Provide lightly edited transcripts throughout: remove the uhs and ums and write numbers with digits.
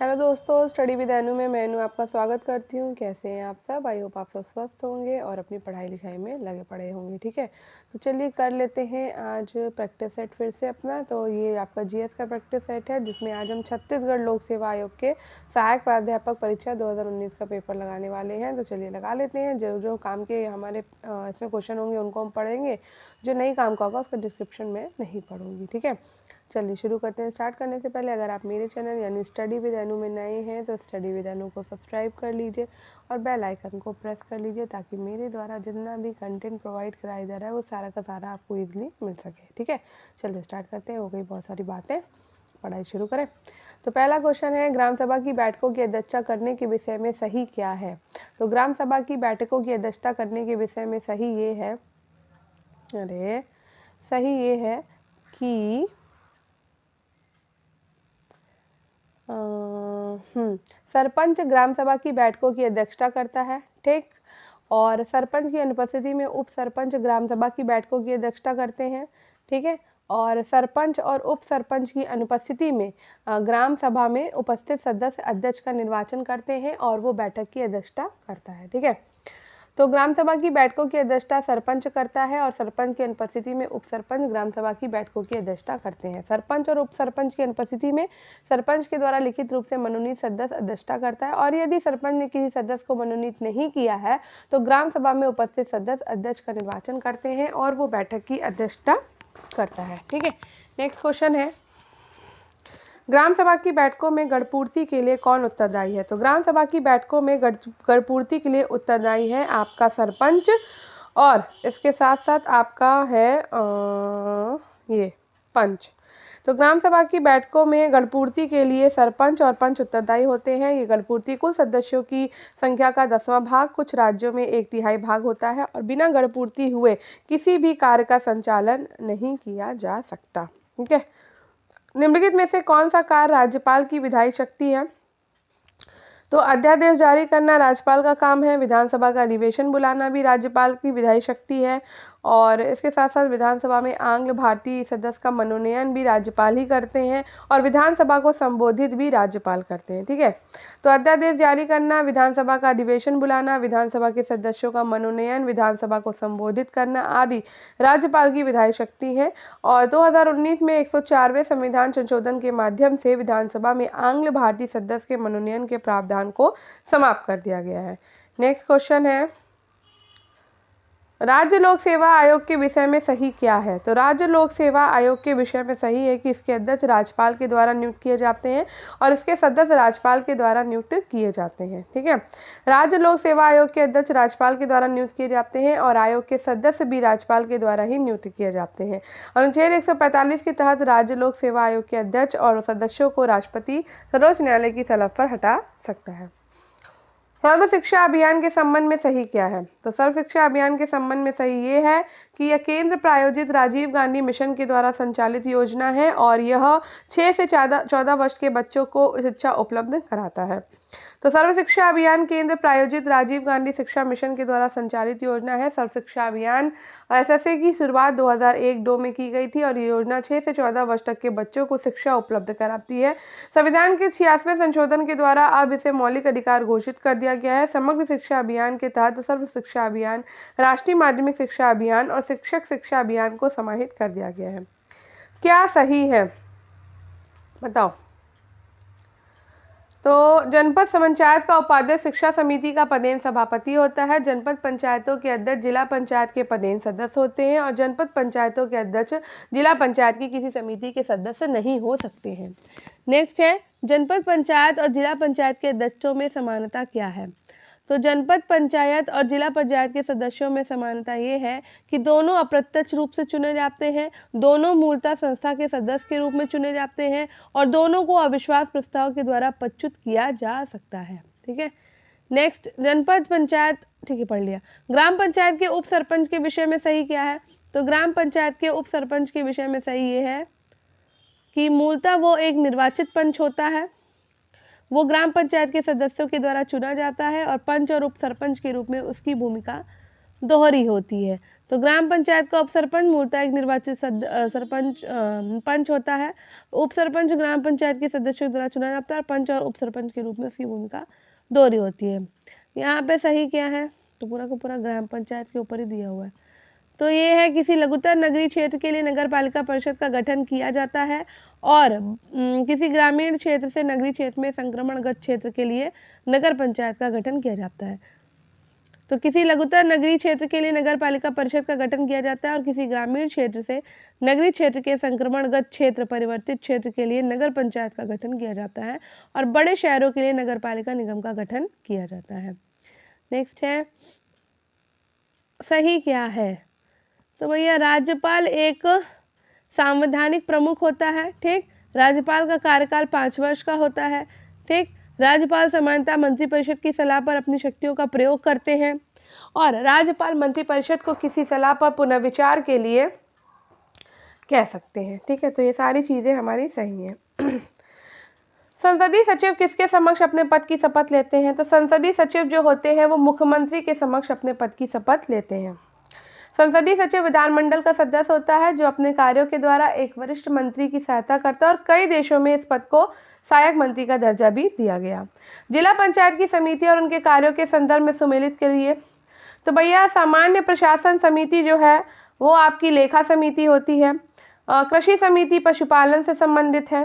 Hello दोस्तों, study with अनु में मैं अनु आपका स्वागत करती हूँ। कैसे हैं आप सब? आई होप आप सब स्वस्थ होंगे और अपनी पढ़ाई लिखाई में लगे पड़े होंगे। ठीक है, तो चलिए कर लेते हैं आज प्रैक्टिस सेट फिर से अपना। तो ये आपका जीएस का प्रैक्टिस सेट है, जिसमें आज हम छत्तीसगढ़ लोक सेवा आयोग के सहायक प्राध्यापक परीक्षा 2019 का पेपर लगाने वाले हैं। तो चलिए लगा लेते हैं। जो जो काम के हमारे इसमें क्वेश्चन होंगे उनको हम पढ़ेंगे, जो नहीं काम का होगा उसका डिस्क्रिप्शन में नहीं पढ़ूंगी। ठीक है, चलिए शुरू करते हैं। स्टार्ट करने से पहले अगर आप मेरे चैनल यानी स्टडी विद अनु में नए हैं तो स्टडी विद अनु को सब्सक्राइब कर लीजिए और बेल आइकन को प्रेस कर लीजिए, ताकि मेरे द्वारा जितना भी कंटेंट प्रोवाइड कराया जा रहा है वो सारा का सारा आपको ईजिली मिल सके। ठीक है, चलिए स्टार्ट करते हैं। हो गई बहुत सारी बातें, पढ़ाई शुरू करें। तो पहला क्वेश्चन है, ग्राम सभा की बैठकों की अध्यक्षता करने के विषय में सही क्या है? तो ग्राम सभा की बैठकों की अध्यक्षता करने के विषय में सही ये है, सही ये है कि सरपंच ग्राम सभा की बैठकों की अध्यक्षता करता है। ठीक, और सरपंच की अनुपस्थिति में उप सरपंच ग्राम सभा की बैठकों की अध्यक्षता करते हैं। ठीक है, और सरपंच और उप सरपंच की अनुपस्थिति में ग्राम सभा में उपस्थित सदस्य अध्यक्ष का निर्वाचन करते हैं और वो बैठक की अध्यक्षता करता है। ठीक है, तो ग्राम सभा की बैठकों की अध्यक्षता सरपंच करता है और सरपंच की अनुपस्थिति में उप सरपंच ग्राम सभा की बैठकों की अध्यक्षता करते हैं। सरपंच और उप सरपंच की अनुपस्थिति में सरपंच के द्वारा लिखित रूप से मनोनीत सदस्य अध्यक्षता करता है, और यदि सरपंच ने किसी सदस्य को मनोनीत नहीं किया है तो ग्राम सभा में उपस्थित सदस्य अध्यक्ष का निर्वाचन करते हैं और वो बैठक की अध्यक्षता करता है। ठीक है, नेक्स्ट क्वेश्चन है, ग्राम सभा की बैठकों में गढ़पूर्ति के लिए कौन उत्तरदायी है? तो ग्राम सभा की बैठकों में गढ़पूर्ति के लिए उत्तरदायी है आपका सरपंच, और इसके साथ साथ आपका है ये पंच। तो ग्राम सभा की बैठकों में गढ़पूर्ति के लिए सरपंच और पंच उत्तरदायी होते हैं। ये गढ़पूर्ति कुल सदस्यों की संख्या का 10वां भाग, कुछ राज्यों में 1/3 भाग होता है, और बिना गढ़पूर्ति हुए किसी भी कार्य का संचालन नहीं किया जा सकता। ठीक है, निम्नलिखित में से कौन सा कार्य राज्यपाल की विधायी शक्ति है? तो अध्यादेश जारी करना राज्यपाल का काम है, विधानसभा का अधिवेशन बुलाना भी राज्यपाल की विधायी शक्ति है, और इसके साथ साथ विधानसभा में आंग्ल भारतीय सदस्य का मनोनयन भी राज्यपाल ही करते हैं, और विधानसभा को संबोधित भी राज्यपाल करते हैं। ठीक है, तो अध्यादेश जारी करना, विधानसभा का अधिवेशन बुलाना, विधानसभा के सदस्यों का मनोनयन, विधानसभा को संबोधित करना आदि राज्यपाल की विधायी शक्ति है। और 2019 में 104वें संविधान संशोधन के माध्यम से विधानसभा में आंग्ल भारतीय सदस्य के मनोनयन के प्रावधान को समाप्त कर दिया गया है। नेक्स्ट क्वेश्चन है, राज्य लोक सेवा आयोग के विषय में सही क्या है? तो राज्य लोक सेवा आयोग के विषय में सही है कि इसके अध्यक्ष राज्यपाल के द्वारा नियुक्त किए जाते हैं और इसके सदस्य राज्यपाल के द्वारा नियुक्त किए जाते हैं। ठीक है, राज्य लोक सेवा आयोग के अध्यक्ष राज्यपाल के द्वारा नियुक्त किए जाते हैं और आयोग के सदस्य भी राज्यपाल के द्वारा ही नियुक्त किए जाते हैं। अनुच्छेद 145 के तहत राज्य लोक सेवा आयोग के अध्यक्ष और सदस्यों को राष्ट्रपति सर्वोच्च न्यायालय की तलब पर हटा सकता है। सर्व शिक्षा अभियान के संबंध में सही क्या है? तो सर्व शिक्षा अभियान के संबंध में सही ये है कि यह केंद्र प्रायोजित राजीव गांधी मिशन के द्वारा संचालित योजना है और यह 6 से 14 वर्ष के बच्चों को शिक्षा उपलब्ध कराता है। तो सर्व शिक्षा अभियान केंद्र प्रायोजित राजीव गांधी शिक्षा मिशन के द्वारा संचालित योजना है। सर्व शिक्षा अभियान एसएसए की शुरुआत 2001-2 में की गई थी और ये योजना 6 से 14 वर्ष तक के बच्चों को शिक्षा उपलब्ध कराती है। संविधान के 86वें संशोधन के द्वारा अब इसे मौलिक अधिकार घोषित कर दिया गया है। समग्र शिक्षा अभियान के तहत सर्व शिक्षा अभियान, राष्ट्रीय माध्यमिक शिक्षा अभियान और शिक्षक शिक्षा अभियान को समाहित कर दिया गया है। क्या सही है बताओ? तो जनपद समन्वयक का उपाध्यक्ष शिक्षा समिति का पदेन सभापति होता है। जनपद पंचायतों के अध्यक्ष जिला पंचायत के पदेन सदस्य होते हैं और जनपद पंचायतों के अध्यक्ष जिला पंचायत की किसी समिति के सदस्य नहीं हो सकते हैं। नेक्स्ट है, जनपद पंचायत और जिला पंचायत के अध्यक्षों में समानता क्या है? तो जनपद पंचायत और जिला पंचायत के सदस्यों में समानता ये है कि दोनों अप्रत्यक्ष रूप से चुने जाते हैं, दोनों मूलतः संस्था के सदस्य के रूप में चुने जाते हैं और दोनों को अविश्वास प्रस्ताव के द्वारा पदच्युत किया जा सकता है। ठीक है, नेक्स्ट, जनपद पंचायत, ठीक है पढ़ लिया। ग्राम पंचायत के उप सरपंच के विषय में सही क्या है? तो ग्राम पंचायत के उप सरपंच के विषय में सही ये है कि मूलतः वो एक निर्वाचित पंच होता है, वो ग्राम पंचायत के सदस्यों के द्वारा चुना जाता है और पंच और उप सरपंच के रूप में उसकी भूमिका दोहरी होती है। तो ग्राम पंचायत का उप सरपंच मूलतः एक निर्वाचित पंच होता है। उप सरपंच ग्राम पंचायत के सदस्यों के द्वारा चुना जाता है और पंच और उप सरपंच के रूप में उसकी भूमिका दोहरी होती है। यहाँ पे सही क्या है, तो पूरा का पूरा ग्राम पंचायत के ऊपर ही दिया हुआ है। तो ये है किसी लघुतर नगरीय क्षेत्र के लिए नगर पालिका परिषद का गठन किया जाता है और किसी ग्रामीण क्षेत्र से नगरीय क्षेत्र में संक्रमणगत क्षेत्र के लिए नगर पंचायत का गठन किया जाता है। तो किसी लघुतर नगरीय क्षेत्र के लिए नगर पालिका परिषद का गठन किया जाता है और किसी ग्रामीण क्षेत्र से नगरीय क्षेत्र के संक्रमणगत क्षेत्र परिवर्तित क्षेत्र के लिए नगर पंचायत का गठन किया जाता है और बड़े शहरों के लिए नगर पालिका निगम का गठन किया जाता है। नेक्स्ट है सही क्या है, तो भैया राज्यपाल एक संवैधानिक प्रमुख होता है। ठीक, राज्यपाल का कार्यकाल 5 वर्ष का होता है। ठीक, राज्यपाल सामान्यतः मंत्रिपरिषद की सलाह पर अपनी शक्तियों का प्रयोग करते हैं और राज्यपाल मंत्रिपरिषद को किसी सलाह पर पुनर्विचार के लिए कह सकते हैं। ठीक है, तो ये सारी चीज़ें हमारी सही हैं। संसदीय सचिव किसके समक्ष अपने पद की शपथ लेते हैं, तो संसदीय सचिव जो होते हैं वो मुख्यमंत्री के समक्ष अपने पद की शपथ लेते हैं। संसदीय सचिव विधानमंडल का सदस्य होता है जो अपने कार्यों के द्वारा एक वरिष्ठ मंत्री की सहायता करता है और कई देशों में इस पद को सहायक मंत्री का दर्जा भी दिया गया। जिला पंचायत की समिति और उनके कार्यों के संदर्भ में सुमेलित के लिए, तो भैया सामान्य प्रशासन समिति जो है वो आपकी लेखा समिति होती है। कृषि समिति पशुपालन से संबंधित है।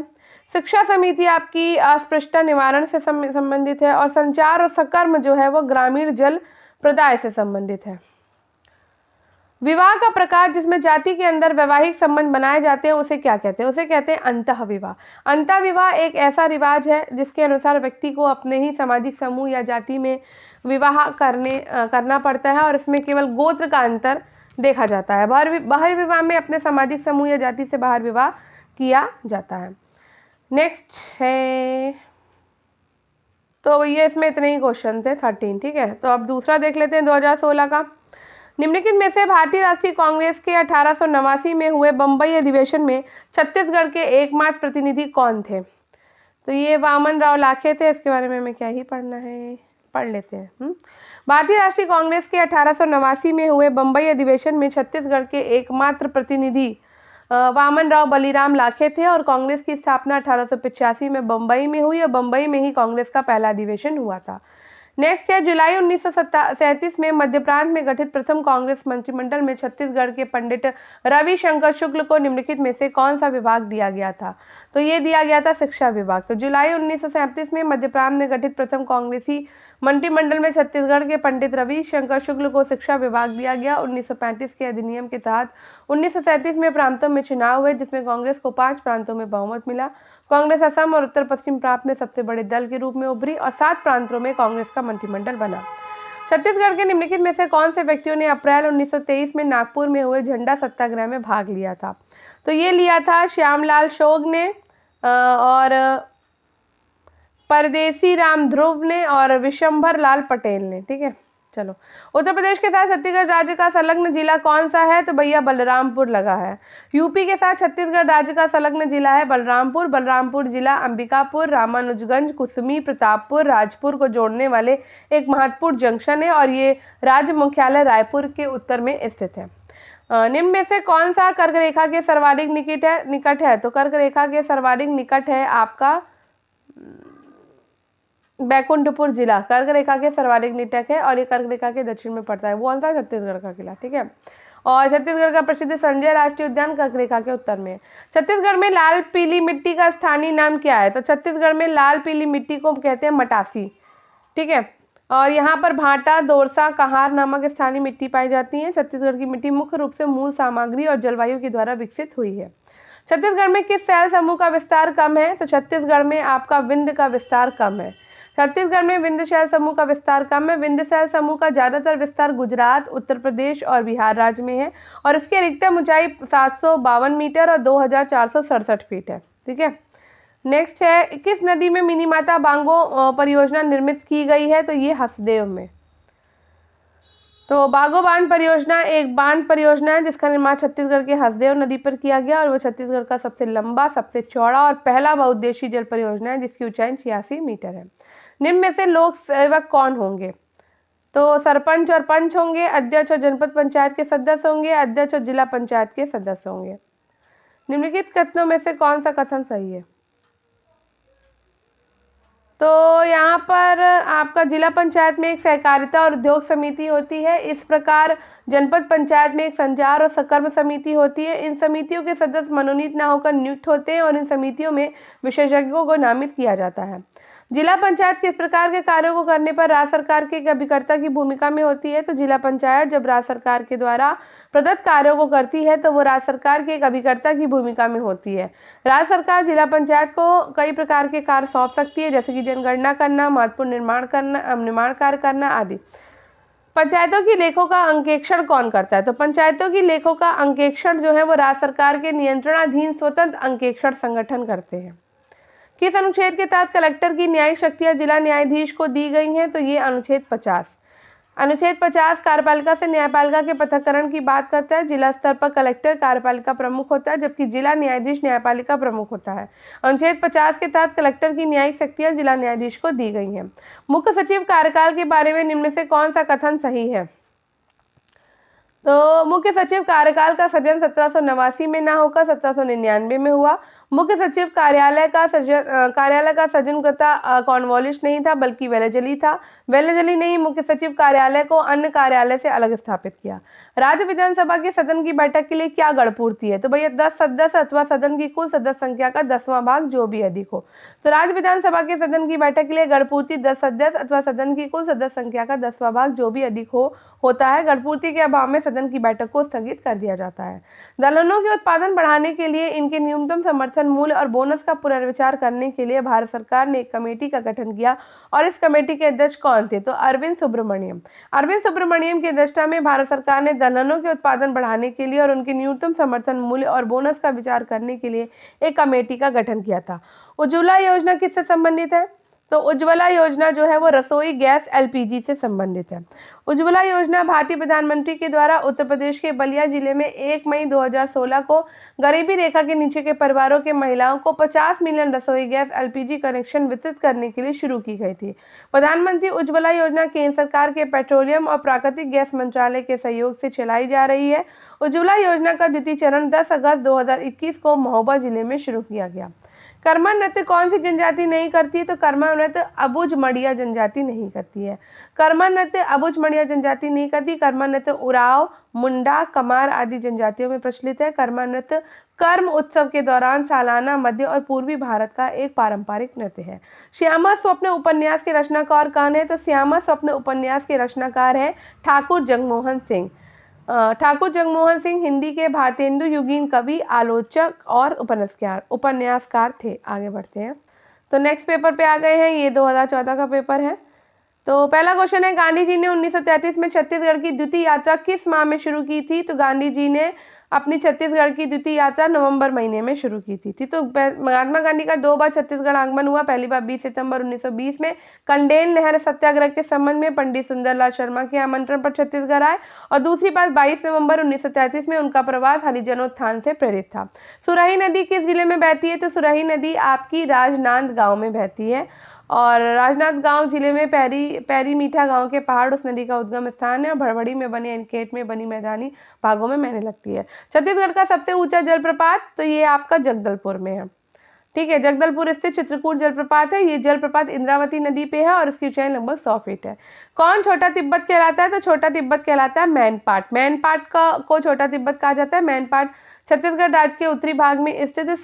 शिक्षा समिति आपकी अस्पृश्यता निवारण से संबंधित है और संचार और सकर्म जो है वो ग्रामीण जल प्रदाय से संबंधित है। विवाह का प्रकार जिसमें जाति के अंदर वैवाहिक संबंध बनाए जाते हैं उसे क्या कहते हैं, उसे कहते हैं अंतः विवाह। अंतः विवाह एक ऐसा रिवाज है जिसके अनुसार व्यक्ति को अपने ही सामाजिक समूह या जाति में विवाह करना पड़ता है और इसमें केवल गोत्र का अंतर देखा जाता है। बाहर विवाह में अपने सामाजिक समूह या जाति से बाहर विवाह किया जाता है। नेक्स्ट है, तो ये इसमें इतने ही क्वेश्चन थे 13। ठीक है, तो अब दूसरा देख लेते हैं 2016 का। निम्नलिखित में से भारतीय राष्ट्रीय कांग्रेस के 1889 में हुए बम्बई अधिवेशन में छत्तीसगढ़ के एकमात्र प्रतिनिधि कौन थे, तो ये वामन राव लाखे थे। इसके बारे में हमें क्या ही पढ़ना है, पढ़ लेते हैं। भारतीय राष्ट्रीय कांग्रेस के 1889 में हुए बम्बई अधिवेशन में छत्तीसगढ़ के एकमात्र प्रतिनिधि वामन राव बलीराम लाखे थे और कांग्रेस की स्थापना 1885 में बम्बई में हुई और बम्बई में ही कांग्रेस का पहला अधिवेशन हुआ था। नेक्स्ट है, जुलाई 1937 में मध्य प्रांत में गठित प्रथम कांग्रेस मंत्रिमंडल में छत्तीसगढ़ के पंडित रविशंकर शुक्ल को निम्नलिखित में से कौन सा विभाग दिया गया था, तो ये दिया गया था शिक्षा विभाग। तो जुलाई 1937 में मध्य प्रांत में गठित प्रथम कांग्रेसी मंत्रिमंडल में छत्तीसगढ़ के पंडित रविशंकर शुक्ल को शिक्षा विभाग दिया गया। 1935 के अधिनियम के तहत 1937 में प्रांतों में चुनाव हुए जिसमें कांग्रेस को 5 प्रांतों में बहुमत मिला। कांग्रेस असम और उत्तर पश्चिम प्रांत में सबसे बड़े दल के रूप में उभरी और 7 प्रांतों में कांग्रेस का मंत्रिमंडल बना। छत्तीसगढ़ के निम्नलिखित में से कौन से व्यक्तियों ने अप्रैल 1923 में नागपुर में हुए झंडा सत्याग्रह में भाग लिया था, तो ये लिया था श्यामलाल शोग ने और परदेसी राम ध्रुव ने और विशंभर लाल पटेल ने। ठीक है, चलो। उत्तर प्रदेश के साथ छत्तीसगढ़ राज्य का संलग्न जिला कौन सा है, तो भैया बलरामपुर लगा है। यूपी के साथ छत्तीसगढ़ राज्य का संलग्न जिला है बलरामपुर। बलरामपुर जिला अंबिकापुर, रामानुजगंज, कुसमी, प्रतापपुर, राजपुर को जोड़ने वाले एक महत्वपूर्ण जंक्शन है और ये राज्य मुख्यालय रायपुर के उत्तर में स्थित है। निम्न में से कौन सा कर्क रेखा के सर्वाधिक निकट है, तो कर्क रेखा के सर्वाधिक निकट है आपका बैकुंठपुर जिला। कर्क रेखा के सर्वाधिक निकट है और ये कर्क रेखा के दक्षिण में पड़ता है। वो कौन सा, छत्तीसगढ़ का किला। ठीक है, और छत्तीसगढ़ का प्रसिद्ध संजय राष्ट्रीय उद्यान कर्क रेखा के उत्तर में है। छत्तीसगढ़ में लाल पीली मिट्टी का स्थानीय नाम क्या है, तो छत्तीसगढ़ में लाल पीली मिट्टी को कहते हैं मटासी। ठीक है, और यहाँ पर भाटा, दोरसा, कहार नामक स्थानीय मिट्टी पाई जाती है। छत्तीसगढ़ की मिट्टी मुख्य रूप से मूल सामग्री और जलवायु के द्वारा विकसित हुई है। छत्तीसगढ़ में किस शैल समूह का विस्तार कम है, तो छत्तीसगढ़ में आपका विंध्य का विस्तार कम है। छत्तीसगढ़ में विंध्य शैल समूह का विस्तार कम है। विंध्य शैल समूह का ज्यादातर विस्तार गुजरात, उत्तर प्रदेश और बिहार राज्य में है और इसकी अधिकतम ऊंचाई 752 मीटर और 2467 फीट है। ठीक है, नेक्स्ट है, किस नदी में मिनी माता बांगो परियोजना निर्मित की गई है, तो ये हसदेव में। तो बागो बांध परियोजना एक बांध परियोजना है जिसका निर्माण छत्तीसगढ़ के हसदेव नदी पर किया गया और वह छत्तीसगढ़ का सबसे लंबा, सबसे चौड़ा और पहला बहुउद्देशीय जल परियोजना है जिसकी ऊंचाई 86 मीटर है। निम्न में से लोक सेवक कौन होंगे, तो सरपंच और पंच होंगे, अध्यक्ष और जनपद पंचायत के सदस्य होंगे, अध्यक्ष और जिला पंचायत के सदस्य होंगे। निम्नलिखित कथनों में से कौन सा कथन सही है? तो यहाँ पर आपका जिला पंचायत में एक सहकारिता और उद्योग समिति होती है। इस प्रकार जनपद पंचायत में एक संचार और सकर्म समिति होती है। इन समितियों के सदस्य मनोनीत ना होकर नियुक्त होते हैं और इन समितियों में विशेषज्ञों को नामित किया जाता है। जिला पंचायत किस प्रकार के कार्यों को करने पर राज्य सरकार के एक अभिकर्ता की भूमिका में होती है? तो जिला पंचायत जब राज्य सरकार के द्वारा प्रदत्त कार्यों को करती है तो वो राज्य सरकार के एक अभिकर्ता की भूमिका में होती है। राज्य सरकार जिला पंचायत को कई प्रकार के कार्य सौंप सकती है, जैसे कि जनगणना करना, महत्वपूर्ण निर्माण कार्य करना आदि। पंचायतों की लेखों का अंकेक्षण कौन करता है? तो पंचायतों की लेखों का अंकेक्षण जो है वो राज्य सरकार के नियंत्रणाधीन स्वतंत्र अंकेक्षण संगठन करते हैं। किस अनुच्छेद के तहत कलेक्टर की न्यायिक शक्तियां जिला न्यायाधीश को दी गई हैं? तो ये अनुच्छेद 50। अनुच्छेद 50 कार्यपालिका से न्यायपालिका के पृथक्करण की बात करता है। जिला स्तर पर कलेक्टर कार्यपालिका प्रमुख होता है, जबकि जिला न्यायाधीश न्यायपालिका प्रमुख होता है। अनुच्छेद 50 के तहत कलेक्टर की न्यायिक शक्तियां जिला न्यायाधीश को दी गई हैं। मुख्य सचिव कार्यकाल के बारे में निम्न में से कौन सा कथन सही है? तो मुख्य सचिव कार्यकाल का सृजन 1789 में ना होकर 1799 में हुआ। मुख्य सचिव कार्यालय का सृजनकर्ता कॉर्नवालिस नहीं था, बल्कि वेलेजली था। वेलेजली ने ही मुख्य सचिव कार्यालय को अन्य कार्यालय से अलग स्थापित किया। राज्य विधानसभा के सदन की बैठक के लिए क्या गणपूर्ति है? तो भैया 10 सदस्य अथवा सदन की कुल सदस्य संख्या का 10वां भाग जो भी अधिक हो। तो राज्य विधानसभा के सदन की बैठक के लिए गणपूर्ति 10 सदस्य अथवा सदन की कुल सदस्य संख्या का 10वां भाग जो भी अधिक होता है। गणपूर्ति के अभाव में सदन की बैठक को स्थगित कर दिया जाता है। दलहनों के उत्पादन बढ़ाने के लिए इनके न्यूनतम समर्थन मूल्य और बोनस का पुनर्विचार करने के लिए भारत सरकार ने एक कमेटी का गठन किया और इस कमेटी के अध्यक्ष कौन थे? तो अरविंद सुब्रमण्यम। अरविंद सुब्रमण्यम की अध्यक्षता में भारत सरकार ने दलहनों के उत्पादन बढ़ाने के लिए और उनके न्यूनतम समर्थन मूल्य और बोनस का विचार करने के लिए एक कमेटी का गठन किया था। उज्ज्वला योजना किससे संबंधित है? तो उज्ज्वला योजना जो है वो रसोई गैस एलपीजी से संबंधित है। उज्ज्वला योजना भारतीय प्रधानमंत्री के द्वारा उत्तर प्रदेश के बलिया जिले में 1 मई 2016 को गरीबी रेखा के नीचे के परिवारों के महिलाओं को 50 मिलियन रसोई गैस एलपीजी कनेक्शन वितरित करने के लिए शुरू की गई थी। प्रधानमंत्री उज्ज्वला योजना केंद्र सरकार के पेट्रोलियम और प्राकृतिक गैस मंत्रालय के सहयोग से चलाई जा रही है। उज्ज्वला योजना का द्वितीय चरण 10 अगस्त 2021 को महोबा जिले में शुरू किया गया। कर्मा नृत्य कौन सी जनजाति नहीं करती है? तो कर्मा नृत्य अबुझ मड़िया जनजाति नहीं करती है। कर्मा नृत्य अबुझ मड़िया जनजाति नहीं करती। कर्मा नृत्य उराव, मुंडा, कमार आदि जनजातियों में प्रचलित है। कर्मा नृत्य कर्म उत्सव के दौरान सालाना मध्य और पूर्वी भारत का एक पारंपरिक नृत्य है। श्यामा स्वप्न उपन्यास के रचनाकार कौन है? तो श्यामा स्वप्न उपन्यास के रचनाकार है ठाकुर जगमोहन सिंह। ठाकुर जगमोहन सिंह हिंदी के भारतेंदु युगीन कवि, आलोचक और उपन्यासकार थे। आगे बढ़ते हैं। तो नेक्स्ट पेपर पे आ गए हैं, ये 2014 का पेपर है। तो पहला क्वेश्चन है, गांधी जी ने 1933 में छत्तीसगढ़ की द्वितीय यात्रा किस माह में शुरू की थी? तो गांधी जी ने अपनी छत्तीसगढ़ की द्वितीय यात्रा नवंबर महीने में शुरू की थी। तो महात्मा गांधी का 2 बार छत्तीसगढ़ आगमन हुआ। पहली बार 20 सितंबर 1920 में कंडेल नहर सत्याग्रह के संबंध में पंडित सुंदरलाल शर्मा के आमंत्रण पर छत्तीसगढ़ आए और दूसरी बार 22 नवंबर 1933 में उनका प्रवास हरिजनोत्थान से प्रेरित था। सुराही नदी किस जिले में बहती है? तो सुराही नदी आपकी राजनांदगांव में बहती है और राजनांदगांव जिले में पैरी मीठा गांव के पहाड़ उस नदी का उद्गम स्थान है और भड़बड़ी में बनी एनकेट में बनी मैदानी भागों में बहने लगती है। छत्तीसगढ़ का सबसे ऊंचा जलप्रपात तो ये आपका जगदलपुर में है। ठीक है, जगदलपुर स्थित चित्रकूट जलप्रपात है। ये जलप्रपात इंद्रावती नदी पे है और इसकी ऊंचाई लगभग 100 फीट है। कौन छोटा तिब्बत कहलाता है? तो छोटा तिब्बत कहलाता है मैनपाट। मैनपाट को छोटा तिब्बत कहा जाता है। मैनपाट छत्तीसगढ़ राज्य के उत्तरी भाग में स्थित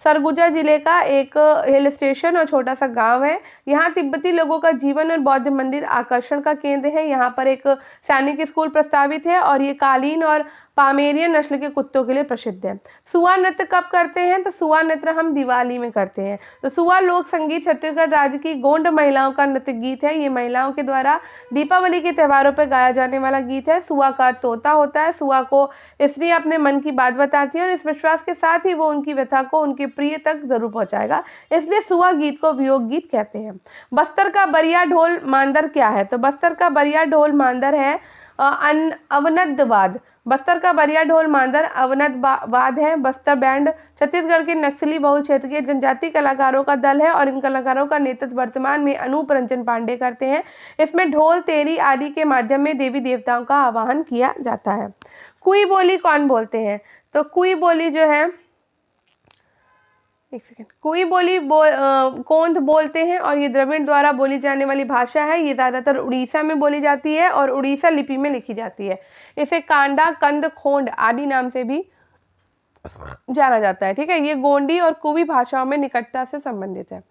सरगुजा जिले का एक हिल स्टेशन और छोटा सा गांव है। यहाँ तिब्बती लोगों का जीवन और बौद्ध मंदिर आकर्षण का केंद्र है। यहाँ पर एक सैनिक स्कूल प्रस्तावित है और ये कालीन और पामेरियन नस्ल के कुत्तों के लिए प्रसिद्ध है। सुआ नृत्य कब करते हैं? तो सुआ नृत्य हम दिवाली में करते हैं। तो सुआ लोक संगीत छत्तीसगढ़ राज्य की गोंड महिलाओं का नृत्य गीत है। ये महिलाओं के द्वारा दीपावली के त्योहारों पर गाया जाने वाला गीत है। सुआ का तोता होता है। सुआ को स्त्री अपने मन की बात बताती है और इस विश्वास के साथ ही वो उनकी व्यथा को उनके प्रिय तक जरूर पहुंचाएगा, इसलिए सुआ गीत को वियोग गीत कहते हैं। बस्तर का बरिया ढोल मांदर क्या है? तो बस्तर का बरिया ढोल मांदर है अवनतवाद। बस्तर का बरिया ढोल मांदर अवनतवाद है। बस्तर बैंड छत्तीसगढ़ के नक्सली बहुल क्षेत्र के जनजाति कलाकारों का दल है और इन कलाकारों का नेतृत्व वर्तमान में अनूप रंजन पांडे करते हैं। इसमें ढोल, तेरी आदि के माध्यम में देवी देवताओं का आवाहन किया जाता है। कुई बोली कौन बोलते हैं? तो कुई बोली जो है, एक सेकेंड, कुई बोली कोंद बोलते हैं और ये द्रविड़ द्वारा बोली जाने वाली भाषा है। ये ज़्यादातर उड़ीसा में बोली जाती है और उड़ीसा लिपि में लिखी जाती है। इसे कांडा, कंद, खोंड आदि नाम से भी जाना जाता है। ठीक है, ये गोंडी और कुवी भाषाओं में निकटता से संबंधित है।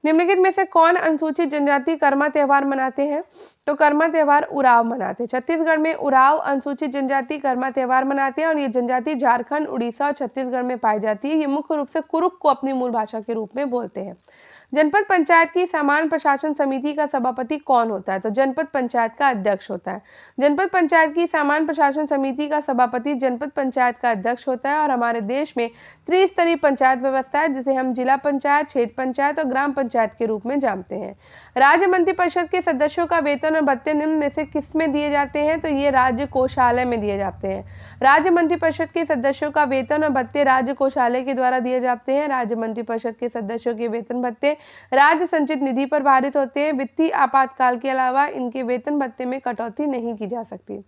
निम्नलिखित में से कौन अनुसूचित जनजाति कर्मा त्योहार मनाते हैं? तो कर्मा त्योहार उराव मनाते हैं। छत्तीसगढ़ में उराव अनुसूचित जनजाति कर्मा त्योहार मनाते हैं और ये जनजाति झारखंड, उड़ीसा और छत्तीसगढ़ में पाई जाती है। ये मुख्य रूप से कुरुक को अपनी मूल भाषा के रूप में बोलते हैं। जनपद पंचायत की सामान्य प्रशासन समिति का सभापति कौन होता है? तो जनपद पंचायत का अध्यक्ष होता है। जनपद पंचायत की सामान्य प्रशासन समिति का सभापति जनपद पंचायत का अध्यक्ष होता है और हमारे देश में त्रिस्तरीय पंचायत व्यवस्था है जिसे हम जिला पंचायत, क्षेत्र पंचायत और ग्राम पंचायत के रूप में जानते हैं। राज्य मंत्रिपरिषद के सदस्यों का वेतन और भत्ते निम्न में से किस में दिए जाते हैं? तो ये राज्य कोषालय में दिए जाते हैं। राज्य मंत्रिपरिषद के सदस्यों का वेतन और भत्ते राज्य कोषालय के द्वारा दिए जाते हैं। राज्य मंत्रिपरिषद के सदस्यों के वेतन भत्ते राज्य संचित निधि पर भारित होते हैं। वित्तीय आपातकाल के अलावा इनके वेतन भत्ते में कटौती नहीं की जा सकती।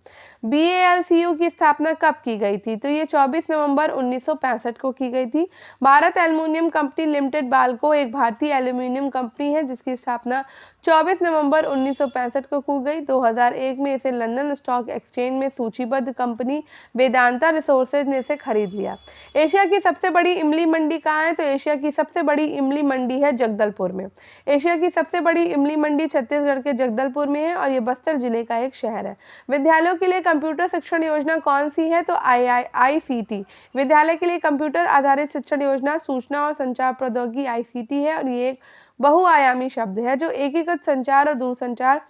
BALCU की स्थापना कब की गई थी? तो ये 24 नवंबर 1965 को की गई थी। Bharat aluminium company limited Balco एक भारतीय एल्युमिनियम कंपनी है जिसकी स्थापना 24 नवंबर 1965 को की गई। 2001 में इसे लंदन स्टॉक एक्सचेंज में सूचीबद्ध कंपनी वेदांता रिसोर्सेज ने इसे खरीद लिया। एशिया की सबसे बड़ी इमली मंडी कहाँ है? तो एशिया की सबसे बड़ी इमली मंडी है जगदलपुर में। एशिया की सबसे बड़ी इमली मंडी छत्तीसगढ़ के जगदलपुर में है और ये बस्तर जिले का एक शहर है। विद्यालयों के लिए कंप्यूटर शिक्षण योजना कौन सी है? तो ICT। विद्यालय के लिए कंप्यूटर आधारित शिक्षण योजना सूचना और संचार प्रौद्योगिकी ICT है और ये एक बहुआयामी शब्द है जो एकीकृत संचार और दूरसंचार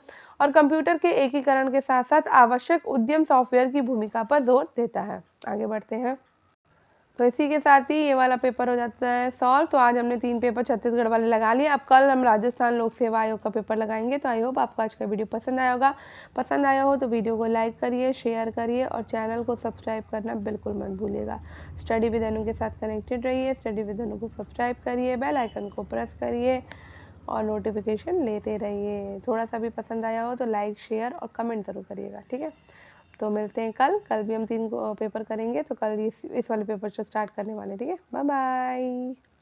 और कंप्यूटर के एकीकरण के साथ साथ आवश्यक उद्यम सॉफ्टवेयर की भूमिका पर जोर देता है। आगे बढ़ते हैं। तो इसी के साथ ही ये वाला पेपर हो जाता है सॉल्व। तो आज हमने 3 पेपर छत्तीसगढ़ वाले लगा लिए। अब कल हम राजस्थान लोक सेवा आयोग का पेपर लगाएंगे। तो आई होप आपको आज का वीडियो पसंद आया होगा। पसंद आया हो तो वीडियो को लाइक करिए, शेयर करिए और चैनल को सब्सक्राइब करना बिल्कुल मत भूलिएगा। स्टडी विद अनु के साथ कनेक्टेड रहिए। स्टडी विद अनु को सब्सक्राइब करिए, बेल आइकन को प्रेस करिए और नोटिफिकेशन लेते रहिए। थोड़ा सा भी पसंद आया हो तो लाइक, शेयर और कमेंट ज़रूर करिएगा। ठीक है, तो मिलते हैं कल भी हम 3 पेपर करेंगे। तो कल इस वाले पेपर से स्टार्ट करने वाले। ठीक है, बाय बाय।